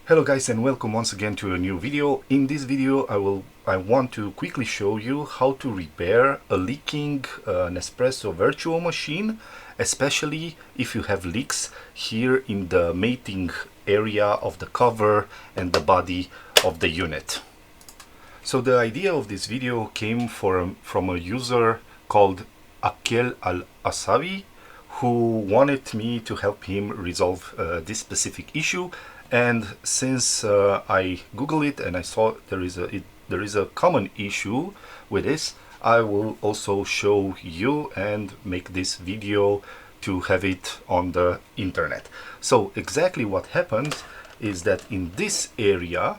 Hello guys, and welcome once again to a new video. In this video I want to quickly show you how to repair a leaking Nespresso Vertuo machine, especially if you have leaks here in the mating area of the cover and the body of the unit. So the idea of this video came from a user called Akel Al-Asawi, who wanted me to help him resolve this specific issue. And since I Googled it and I saw there is a common issue with this, I will also show you and make this video to have it on the internet. So exactly what happens is that in this area,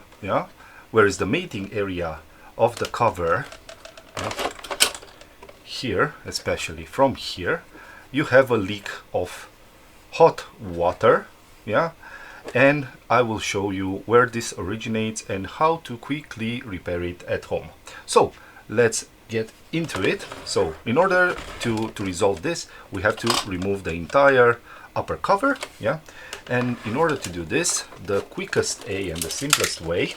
where is the mating area of the cover, here, especially from here, you have a leak of hot water, and I will show you where this originates and how to quickly repair it at home. So let's get into it. So in order to resolve this, we have to remove the entire upper cover, and in order to do this, the quickest and the simplest way,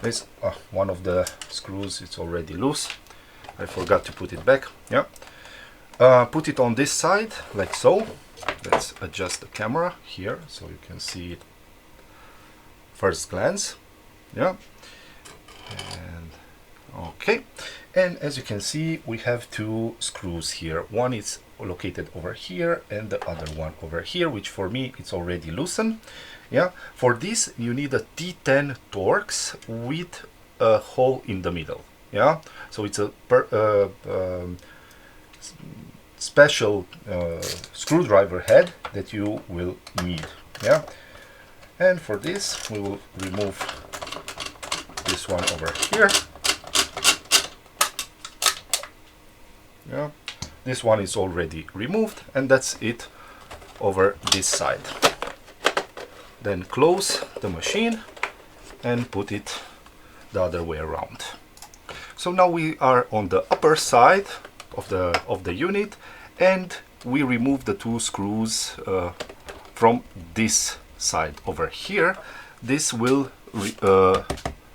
is one of the screws, it's already loose, I forgot to put it back. Put it on this side like so. Let's adjust the camera here so you can see it first glance. And okay, and as you can see, we have two screws here. One is located over here and the other one over here, which for me it's already loosened. For this you need a T10 Torx with a hole in the middle. So it's a special screwdriver head that you will need. And for this we will remove this one over here. This one is already removed, and that's it over this side. Then close the machine and put it the other way around. So now we are on the upper side of the unit, and we remove the two screws from this side over here. This will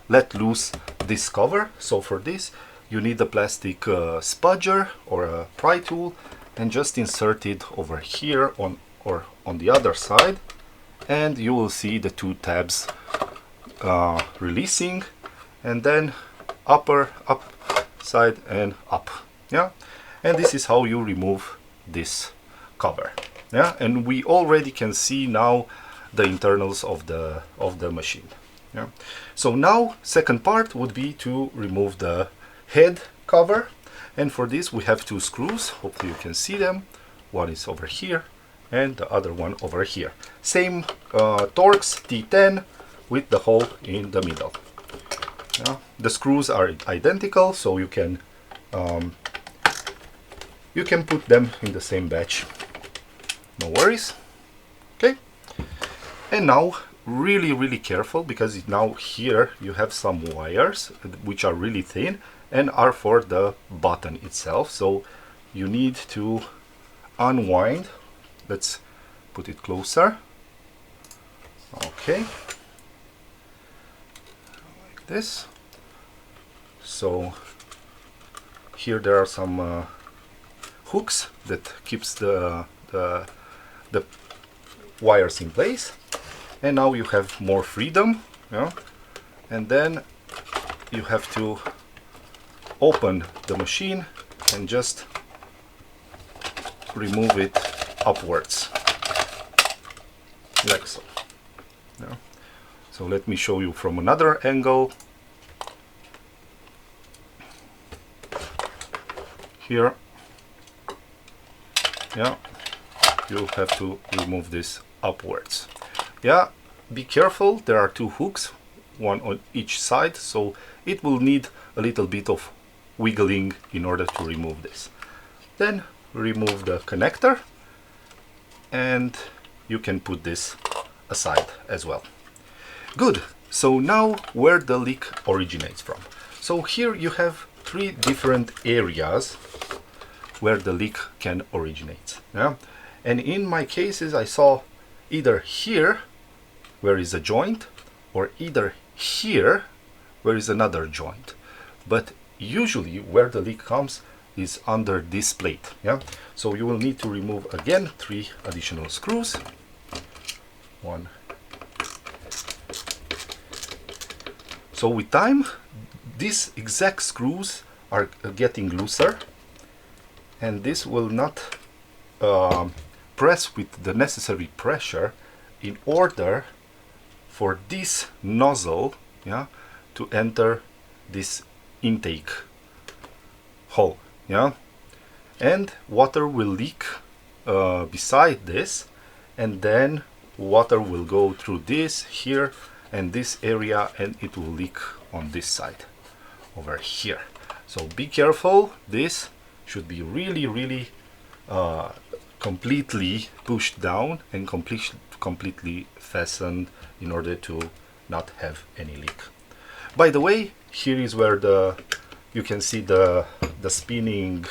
let loose this cover. So for this you need a plastic spudger or a pry tool, and just insert it over here on the other side, and you will see the two tabs releasing, and then up side and up. And this is how you remove this cover. And we already can see now the internals of the machine. So now second part would be to remove the head cover, and for this we have two screws. Hopefully you can see them. One is over here and the other one over here. Same Torx T10 with the hole in the middle. The screws are identical, so you can put them in the same batch, no worries. Okay, and now really careful, because now here you have some wires which are really thin and are for the button itself, so you need to unwind. Let's put it closer. Okay, like this. So here there are some hooks that keeps the wires in place, and now you have more freedom. And then you have to open the machine and just remove it upwards like so. So let me show you from another angle. Here, you have to remove this upwards. Be careful, there are two hooks, one on each side, so it will need a little bit of wiggling in order to remove this. Then remove the connector, and you can put this aside as well. Good. So now where the leak originates from. So here you have three different areas where the leak can originate. And in my cases I saw either here where is a joint, or either here where is another joint. But usually where the leak comes is under this plate. Yeah, so you will need to remove again 3 additional screws. 1. So with time these exact screws are getting looser, and this will not press with the necessary pressure in order for this nozzle, yeah, to enter this intake hole. Yeah, and water will leak beside this, and then water will go through this here and this area, and it will leak on this side over here. So be careful. This should be really completely pushed down and completely fastened in order to not have any leak. By the way, here is where you can see the spinning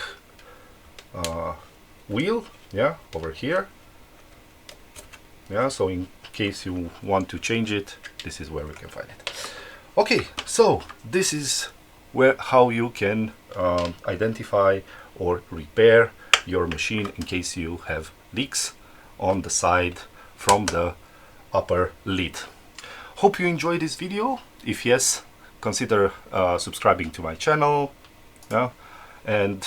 wheel, yeah, over here. Yeah, so in case you want to change it, this is where we can find it. Okay, so this is how you can identify or repair your machine in case you have leaks on the side from the upper lid. Hope you enjoyed this video. If yes, consider subscribing to my channel. Yeah, and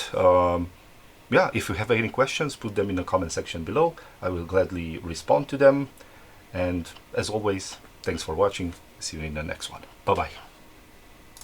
yeah, if you have any questions, put them in the comment section below. I will gladly respond to them. And as always, thanks for watching. See you in the next one. Bye bye.